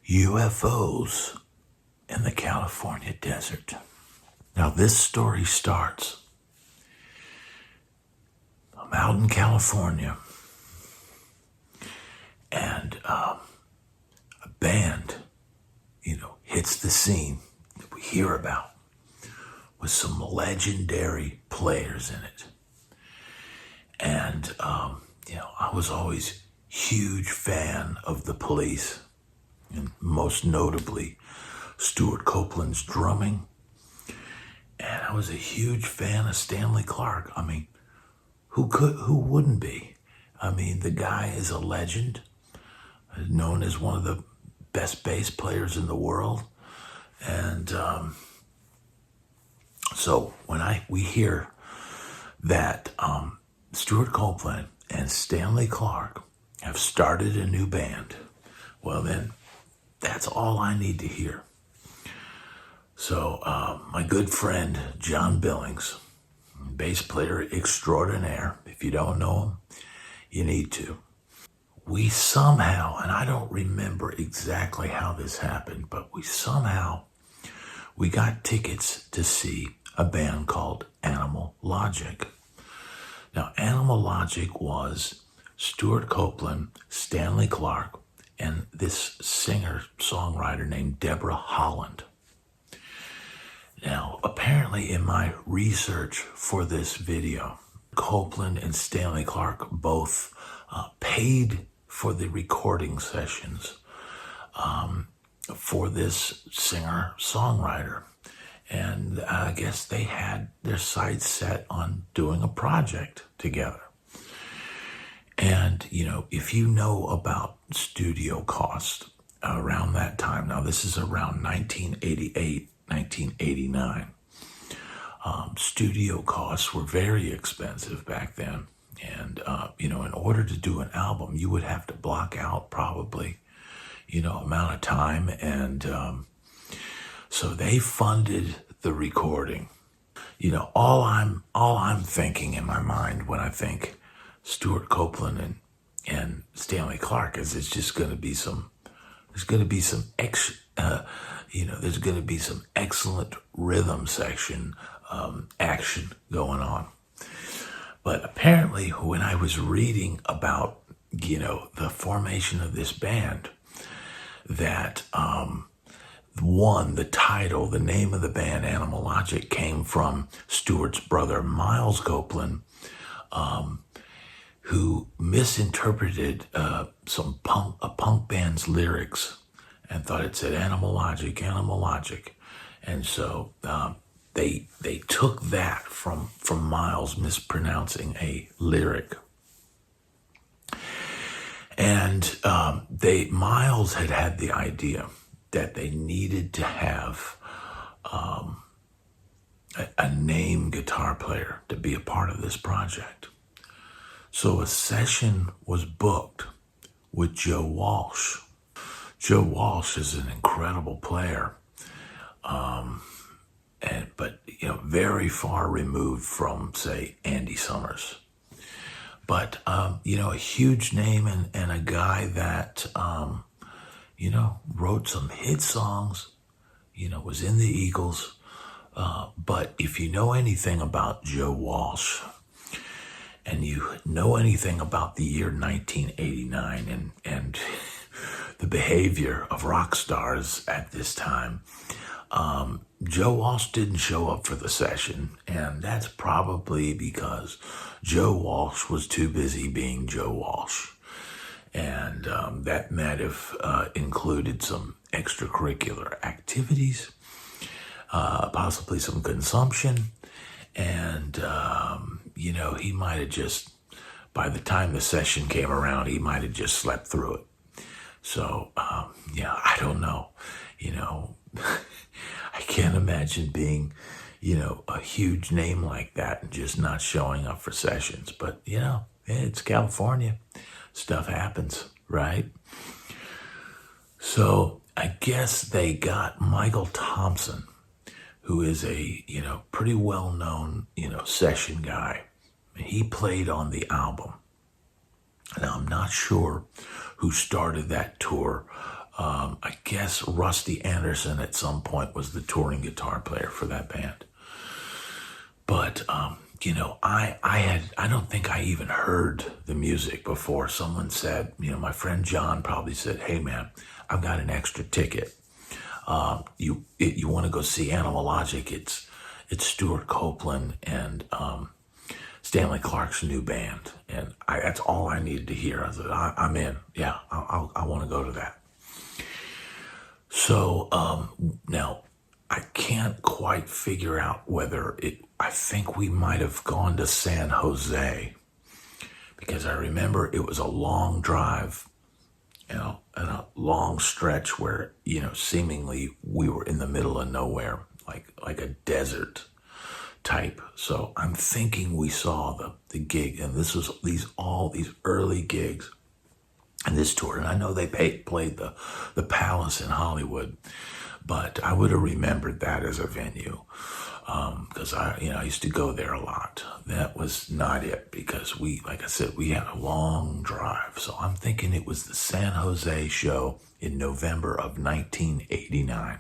UFOs in the California desert. Now, this story starts. I'm out in California, and a band, hits the scene that we hear about with some legendary players in it. And, I was always huge fan of the Police, and most notably Stewart Copeland's drumming. And I was a huge fan of Stanley Clarke. I mean, who wouldn't be? I mean, the guy is a legend, known as one of the best bass players in the world. And so when we hear that Stewart Copeland and Stanley Clarke have started a new band, well then, that's all I need to hear. So my good friend John Billings, bass player extraordinaire, if you don't know him, you need to. We somehow, and I don't remember exactly how this happened, but we got tickets to see a band called Animal Logic. Now, Animal Logic was Stewart Copeland, Stanley Clarke, and this singer-songwriter named Deborah Holland. Now, apparently in my research for this video, Copeland and Stanley Clarke both paid for the recording sessions for this singer-songwriter. And I guess they had their sights set on doing a project together. And, if you know about studio costs around that time, now this is around 1988, 1989, studio costs were very expensive back then. And, in order to do an album, you would have to block out probably, amount of time. And so they funded the recording. All I'm thinking in my mind when I think Stewart Copeland and Stanley Clarke is there's going to be some excellent rhythm section action going on. But apparently when I was reading about, the formation of this band, that the title, the name of the band, Animal Logic, came from Stewart's brother, Miles Copeland, who misinterpreted a punk band's lyrics and thought it said Animal Logic, Animal Logic. And so they took that from Miles mispronouncing a lyric. And Miles had the idea that they needed to have a name guitar player to be a part of this project. So a session was booked with Joe Walsh. Joe Walsh is an incredible player, but very far removed from, say, Andy Summers. But a huge name and a guy that wrote some hit songs, was in the Eagles. But if you know anything about Joe Walsh, and you know anything about the year 1989 and the behavior of rock stars at this time, Joe Walsh didn't show up for the session, and that's probably because Joe Walsh was too busy being Joe Walsh. And that might have included some extracurricular activities, possibly some consumption, and he might have just, by the time the session came around, he might have just slept through it. So, I don't know. I can't imagine being, a huge name like that and just not showing up for sessions. But, it's California. Stuff happens, right? So I guess they got Michael Thompson, who is a, pretty well-known, session guy. He played on the album. Now, I'm not sure who started that tour I guess Rusty Anderson at some point was the touring guitar player for that band. But, I don't think I even heard the music before. Someone said, my friend John probably said, hey man, I've got an extra ticket. You want to go see Animalogic? It's Stewart Copeland and Stanley Clarke's new band, and that's all I needed to hear. I said, I'm in. Yeah, I want to go to that. So now I can't quite figure out whether I think we might have gone to San Jose, because I remember it was a long drive, and a long stretch where, seemingly we were in the middle of nowhere, like a desert type. So I'm thinking we saw the gig, and this was all these early gigs and this tour. And I know they played the Palace in Hollywood, but I would have remembered that as a venue, because I used to go there a lot. That was not it, because like I said, we had a long drive. So I'm thinking it was the San Jose show in November of 1989.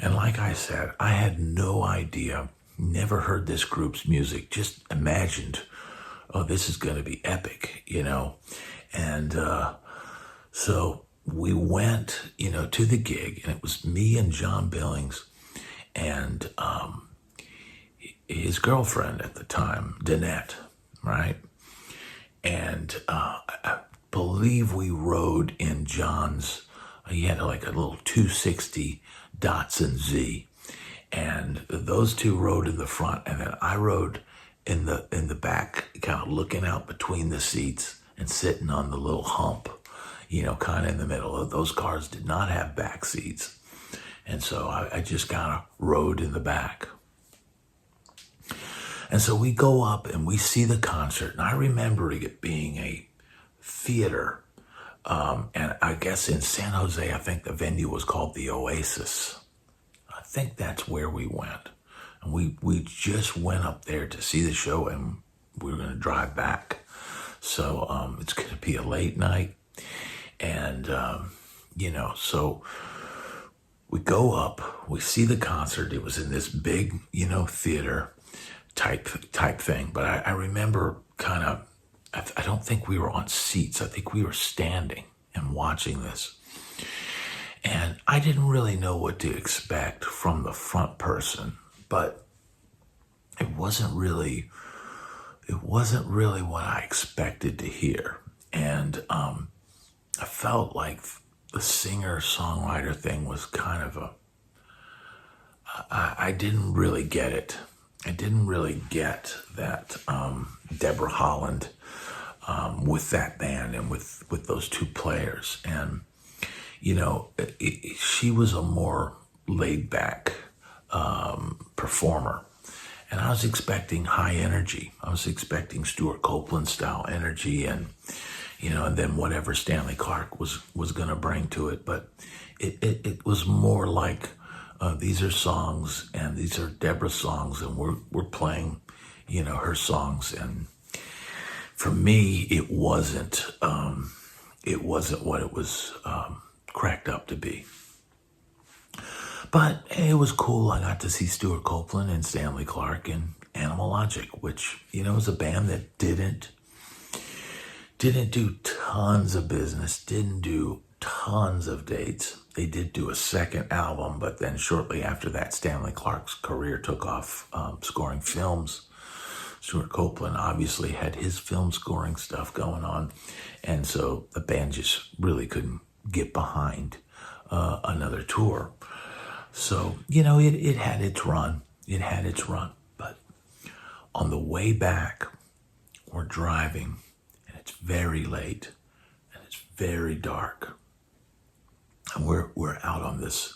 And like I said, I had no idea, never heard this group's music, just imagined, oh, this is going to be epic, And so we went, to the gig, and it was me and John Billings and his girlfriend at the time, Danette, right? And I believe we rode in John's, he had like a little 260 Datsun Z, and those two rode in the front, and then I rode in the back, kind of looking out between the seats and sitting on the little hump, kind of in the middle. Those cars did not have back seats, and so I just kind of rode in the back. And so we go up and we see the concert, and I remember it being a theater. And I guess in San Jose, I think the venue was called the Oasis. I think that's where we went. And we just went up there to see the show, and we were going to drive back. So it's going to be a late night. And, so we go up, we see the concert. It was in this big, theater type thing. But I remember kind of, I don't think we were on seats. I think we were standing and watching this. And I didn't really know what to expect from the front person, but it wasn't really what I expected to hear. And I felt like the singer-songwriter thing was kind of I didn't really get it. I didn't really get that Deborah Holland with that band and with those two players. And, she was a more laid back performer. And I was expecting high energy. I was expecting Stewart Copeland style energy, and, and then whatever Stanley Clarke was going to bring to it. But it was more like, these are songs, and these are Deborah's songs, and we're playing, her songs. And for me, it wasn't what it was cracked up to be. But hey, it was cool. I got to see Stewart Copeland and Stanley Clarke and Animalogic, which, was a band that didn't do tons of business, didn't do tons of dates. They did do a second album, but then shortly after that, Stanley Clarke's career took off scoring films. Stewart Copeland obviously had his film scoring stuff going on, and so the band just really couldn't get behind another tour. So, it had its run. It had its run. But on the way back, we're driving, and it's very late, and it's very dark. And we're out on this,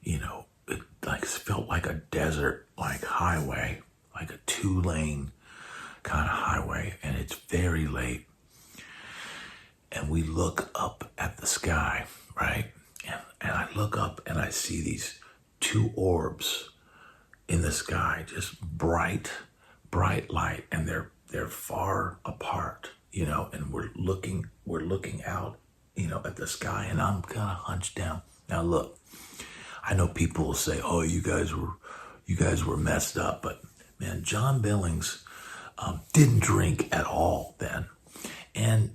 it felt like a desert, highway, like a 2-lane kind of highway, and it's very late. And we look up at the sky, right? And I look up and I see these 2 orbs in the sky, just bright light, and they're far apart, and we're looking out at the sky, and I'm kind of hunched down. Now look, I know people will say, "Oh, you guys were messed up," but man, John Billings didn't drink at all then, and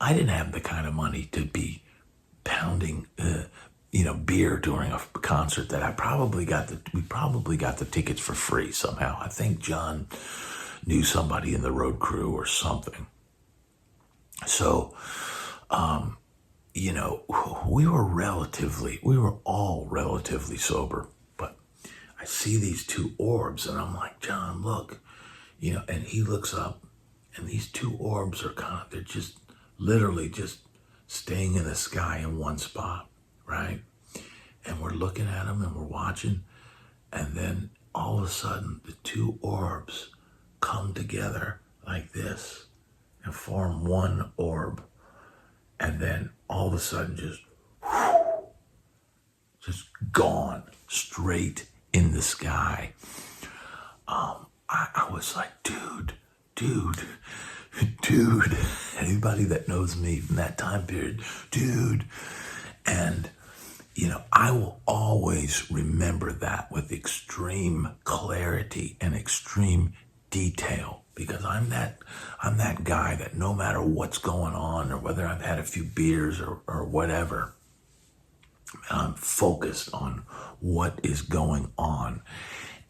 I didn't have the kind of money to be pounding beer during a concert that we probably got the tickets for free somehow. I think John knew somebody in the road crew or something. So, we were all relatively sober, but I see these two orbs and I'm like, John, look, and he looks up and these two orbs are they're just literally just staying in the sky in one spot, right? And we're looking at them and we're watching, and then all of a sudden the two orbs come together like this and form one orb, and then all of a sudden just gone straight in the sky. I was like, dude, anybody that knows me from that time period, dude. And I will always remember that with extreme clarity and extreme detail, because I'm that guy that no matter what's going on or whether I've had a few beers or whatever, I'm focused on what is going on.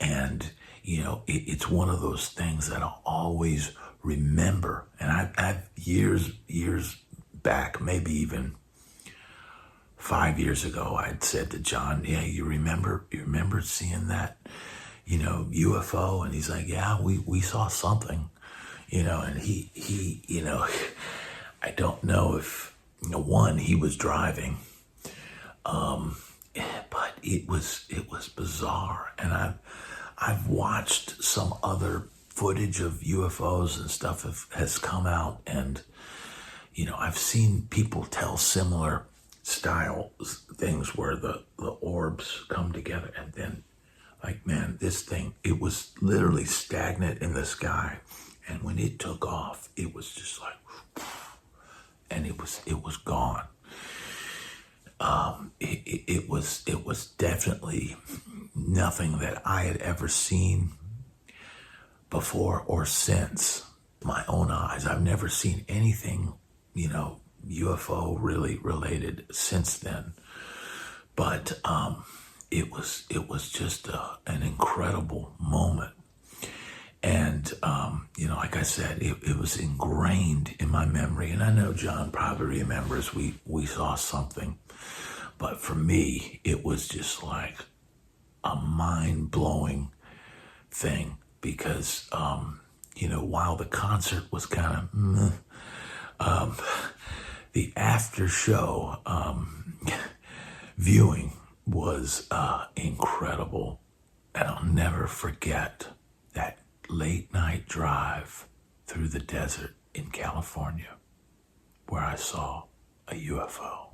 And it's one of those things that I'll always remember. And I've years back, maybe even 5 years ago, I'd said to John, "Yeah, you remember seeing that, UFO?" And he's like, "Yeah, we saw something, And he, I don't know if one, he was driving, but it was bizarre. And I've watched some other footage of UFOs and stuff has come out, and I've seen people tell similar style things where the orbs come together, and then this thing, it was literally stagnant in the sky, and when it took off, it was just like, and it was gone. It was definitely nothing that I had ever seen before or since my own eyes. I've never seen anything, UFO really related since then. But it was just an incredible moment. And, like I said, it was ingrained in my memory. And I know John probably remembers we saw something. But for me, it was just like a mind-blowing thing. Because, while the concert was kind of the after show viewing was incredible. And I'll never forget that late night drive through the desert in California where I saw a UFO.